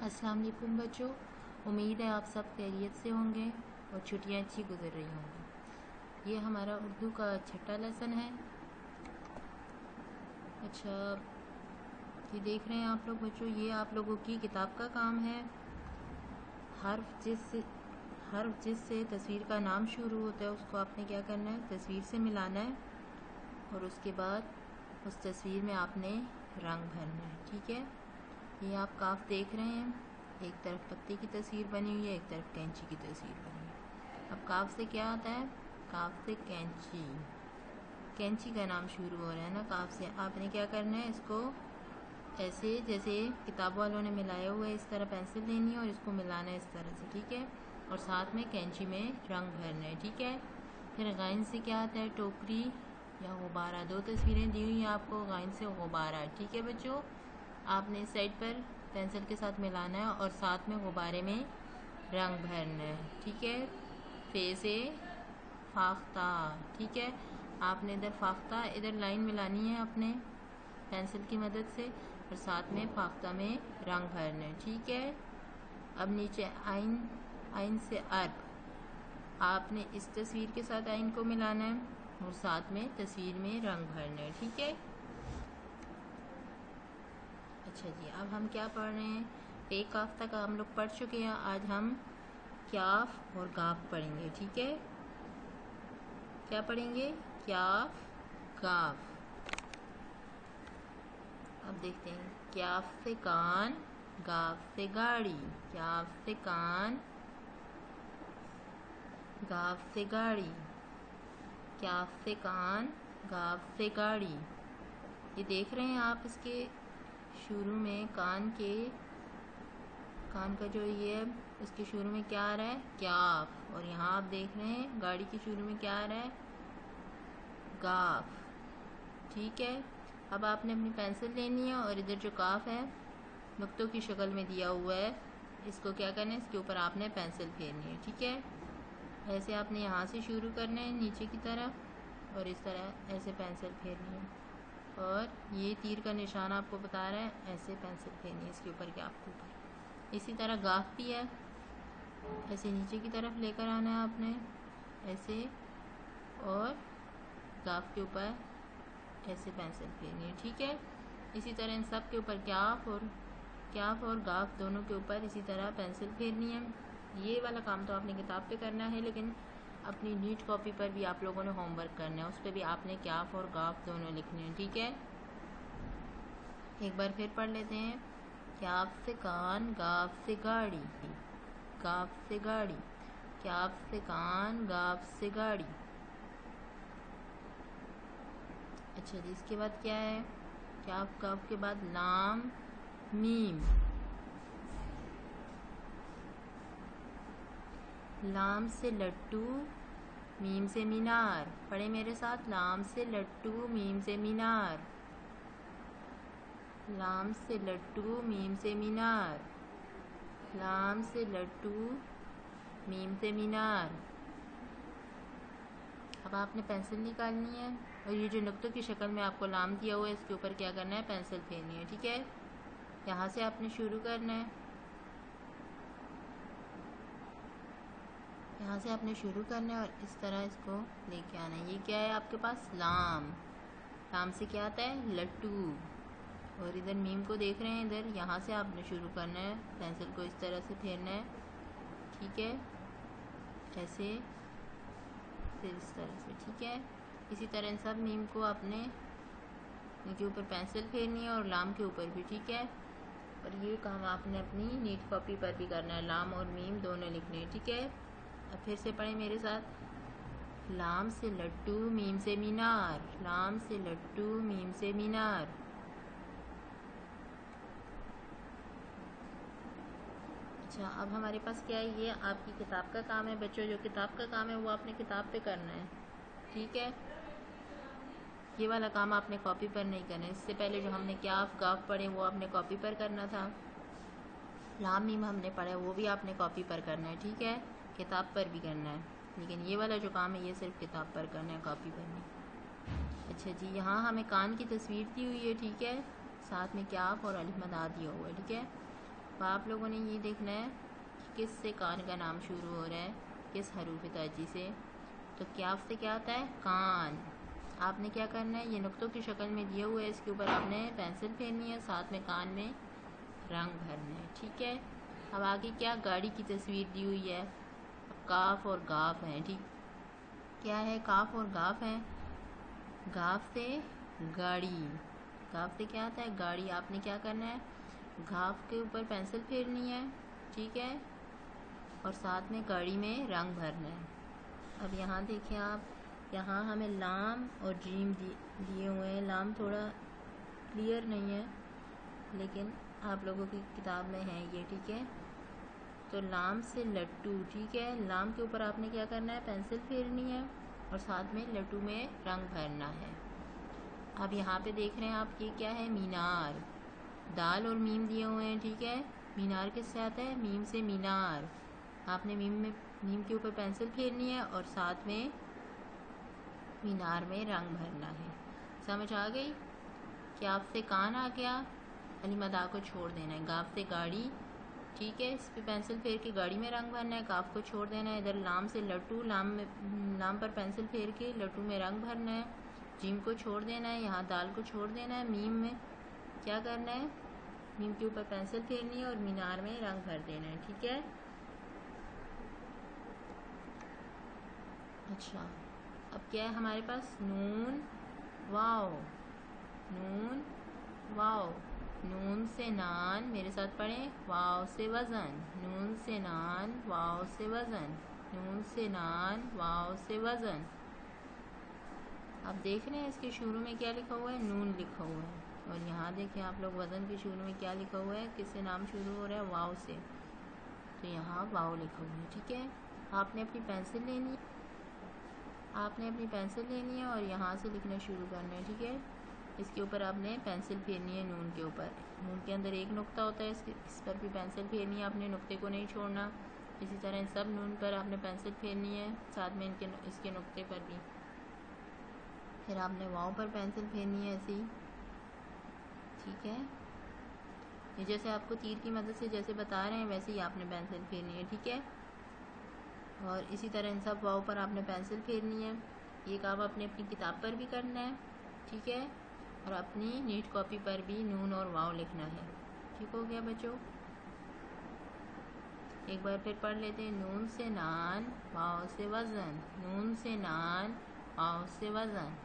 अस्सलाम वालेकुम बच्चों, उम्मीद है आप सब खैरियत से होंगे और छुट्टियां अच्छी गुजर रही होंगी। ये हमारा उर्दू का छठा लेसन है। अच्छा, ये देख रहे हैं आप लोग बच्चों, ये आप लोगों की किताब का काम है। हर्फ जिससे तस्वीर का नाम शुरू होता है उसको आपने क्या करना है, तस्वीर से मिलाना है और उसके बाद उस तस्वीर में आपने रंग भरना है। ठीक है, ये आप काफ देख रहे हैं, एक तरफ पत्ते की तस्वीर बनी हुई है, एक तरफ कैंची की तस्वीर बनी है। अब काफ से क्या आता है, काफ से कैंची, कैंची का नाम शुरू हो रहा है ना काफ से। आपने क्या करना है, इसको ऐसे जैसे किताब वालों ने मिलाया हुआ है इस तरह पेंसिल लेनी है और इसको मिलाना है इस तरह से। ठीक है, और साथ में कैंची में रंग भरना है। ठीक है, फिर गाइन से क्या आता है, टोकरी या गुब्बारा। दो तस्वीरें दी हुई हैं आपको, गाइन से गुब्बारा। ठीक है बच्चों, आपने इस साइड पर पेंसिल के साथ मिलाना है और साथ में गुब्बारे में रंग भरना है। ठीक है, फे से फाख्ता। ठीक है, आपने इधर फाख्ता, इधर लाइन मिलानी है अपने पेंसिल की मदद से और साथ में फाख्ता में रंग भरना है। ठीक है, अब नीचे आइन, आइन से अर्ब, आपने इस तस्वीर के साथ आइन को मिलाना है और साथ में तस्वीर में रंग भरना है। ठीक है, अच्छा जी, अब हम क्या पढ़ रहे हैं, एक काफ तक हम लोग पढ़ चुके हैं। आज हम क्याफ और गाफ पढ़ेंगे। ठीक है, क्या पढ़ेंगे, क्याफ गाफ। अब देखते हैं, क्याफ से कान, गाफ से गाड़ी, क्याफ से कान, गाफ से गाड़ी, क्याफ से कान, गाफ से गाड़ी। ये देख रहे हैं आप, इसके शुरू में कान का जो ये है उसके शुरू में क्या आ रहा है, क्याफ, और यहाँ आप देख रहे हैं गाड़ी के शुरू में क्या आ रहा है, गाफ। ठीक है, अब आपने अपनी पेंसिल लेनी है और इधर जो काफ है नुक्तों की शक्ल में दिया हुआ है, इसको क्या करना है, इसके ऊपर आपने पेंसिल फेरनी है। ठीक है, ऐसे आपने यहाँ से शुरू करना है नीचे की तरफ और इस तरह ऐसे पेंसिल फेरनी है और ये तीर का निशान आपको बता रहा है ऐसे पेंसिल फेरनी है इसके ऊपर, क्या आपके ऊपर। इसी तरह गाफ भी है, ऐसे नीचे की तरफ लेकर आना है आपने ऐसे और गाफ के ऊपर ऐसे पेंसिल फेरनी है। ठीक है, इसी तरह इन सब के ऊपर क्याफ और गाफ दोनों के ऊपर इसी तरह पेंसिल फेरनी है। ये वाला काम तो आपने किताब पे करना है, लेकिन अपनी नीट कॉपी पर भी आप लोगों ने होमवर्क करना है, उस पर भी आपने क्याफ और गाफ दोनों लिखने हैं। ठीक है, एक बार फिर पढ़ लेते हैं, क्याफ से कान, गाफ से गाड़ी, गाफ से गाड़ी, क्याफ से कान, गाफ से गाड़ी। अच्छा जी, इसके बाद क्या है, क्याफ गाफ के बाद लाम मीम, लाम से लट्टू, मीम से मीनार। पढ़े मेरे साथ, लाम से लट्टू, मीम से मीनार, लाम से लट्टू, मीम से मीनार, लाम से लट्टू, मीम से मीनार। अब आपने पेंसिल निकालनी है और ये जो नुक्तों की शक्ल में आपको लाम दिया हुआ है इसके ऊपर क्या करना है, पेंसिल फेरनी है। ठीक है, यहाँ से आपने शुरू करना है, यहाँ से आपने शुरू करना है और इस तरह इसको लेके आना है। ये क्या है आपके पास, लाम, लाम से क्या आता है, लट्टू, और इधर मीम को देख रहे हैं, इधर यहाँ से आपने शुरू करना है, पेंसिल को इस तरह से फेरना है। ठीक है, ऐसे फिर इस तरह से। ठीक है, इसी तरह इन सब मीम को आपने इनके ऊपर पेंसिल फेरनी है और लाम के ऊपर भी। ठीक है, और ये काम आपने अपनी नीट कॉपी पर भी करना है, लाम और मीम दोनों लिखने हैं। ठीक है, अब फिर से पढ़ें मेरे साथ, लाम से लट्टू, मीम से मीनार, लाम से लट्टू, मीम से मीनार। अच्छा, अब हमारे पास क्या है, ये आपकी किताब का काम है बच्चों, जो किताब का काम है वो आपने किताब पे करना है। ठीक है, ये वाला काम आपने कॉपी पर नहीं करना है। इससे पहले जो हमने क्याफ गाफ पढ़े वो आपने कॉपी पर करना था, लाम मीम हमने पढ़ा वो भी आपने कॉपी पर करना है। ठीक है, किताब पर भी करना है, लेकिन ये वाला जो काम है ये सिर्फ किताब पर करना है, कॉपी पर नहीं। अच्छा जी, यहाँ हमें कान की तस्वीर दी हुई है। ठीक है, साथ में क्याफ और अलिफ मदा दिया हुआ है। ठीक है, तो आप लोगों ने ये देखना है कि किस से कान का नाम शुरू हो रहा है, किस हरूफ ताजी से। तो क्याफ से क्या आता है? कान। आपने क्या करना है, ये नुक्तों की शक्ल में दिया हुआ है, इसके ऊपर आपने पेंसिल फेरनी है, साथ में कान में रंग भरना है। ठीक है। अब आगे क्या, गाड़ी की तस्वीर दी हुई है। काफ और गाफ है। ठीक, क्या है? काफ और गाफ है। गाफ से गाड़ी, गाफ से क्या आता है? गाड़ी। आपने क्या करना है, घाफ के ऊपर पेंसिल फेरनी है, ठीक है, और साथ में गाड़ी में रंग भरना है। अब यहाँ देखिए आप, यहाँ हमें लाम और जीम दिए हुए हैं। लाम थोड़ा क्लियर नहीं है, लेकिन आप लोगों की किताब में है ये, ठीक है। तो लाम से लट्टू, ठीक है। लाम के ऊपर आपने क्या करना है, पेंसिल फेरनी है और साथ में लट्टू में रंग भरना है। अब यहाँ पे देख रहे हैं आप, ये क्या है? मीनार। दाल और मीम दिए हुए हैं, ठीक है। मीनार किससे आता है? मीम से मीनार। आपने मीम के ऊपर पेंसिल फेरनी है और साथ में मीनार में रंग भरना है। समझ आ गई? क्याफ से कान आ गया, अलीमदा को छोड़ देना है। गाफ से गाड़ी, ठीक है, इस पे पेंसिल फेर के गाड़ी में रंग भरना है, काफ को छोड़ देना है। इधर लाम से लट्टू, लाम पर पेंसिल फेर के लट्टू में रंग भरना है। जीम को छोड़ देना है, यहाँ दाल को छोड़ देना है। मीम में क्या करना है, मीम के ऊपर पेंसिल फेरनी है और मीनार में रंग भर देना है, ठीक है। अच्छा, अब क्या है हमारे पास? नून वाव। नून वाव। नून से नान, मेरे साथ पढ़ें, वाव से वज़न। नून से नान, वाव से वज़न। नून से नान, वाव से वज़न। अब देख रहे हैं इसके शुरू में क्या लिखा हुआ है? नून लिखा हुआ है। और यहाँ देखें आप लोग, वज़न के शुरू में क्या लिखा हुआ है? किससे नाम शुरू हो रहा है? वाव से। तो यहाँ वाव लिखा हुआ है, ठीक है। आपने अपनी पेंसिल लेनी है, आपने अपनी पेंसिल लेनी है और यहाँ से लिखना शुरू करना है, ठीक है। इसके ऊपर आपने पेंसिल फेरनी है, नून के ऊपर। नून के अंदर एक नुक्ता होता है, इस पर भी पेंसिल फेरनी है, आपने नुक्ते को नहीं छोड़ना। इसी तरह सब नून पर आपने पेंसिल फेरनी है, साथ में इसके नुक्ते पर भी। फिर आपने वाव पर पेंसिल फेरनी है ऐसी, ठीक है। ये जैसे आपको तीर की मदद से जैसे बता रहे हैं वैसे ही आपने पेंसिल फेरनी है, ठीक है। और इसी तरह इन सब वाव पर आपने पेंसिल फेरनी है। ये काम आपने अपनी किताब पर भी करना है, ठीक है, और अपनी नीट कॉपी पर भी नून और वाव लिखना है। ठीक हो गया बच्चों? एक बार फिर पढ़ लेते हैं। नून से नान, वाव से वज़न। नून से नान, वाव से वज़न।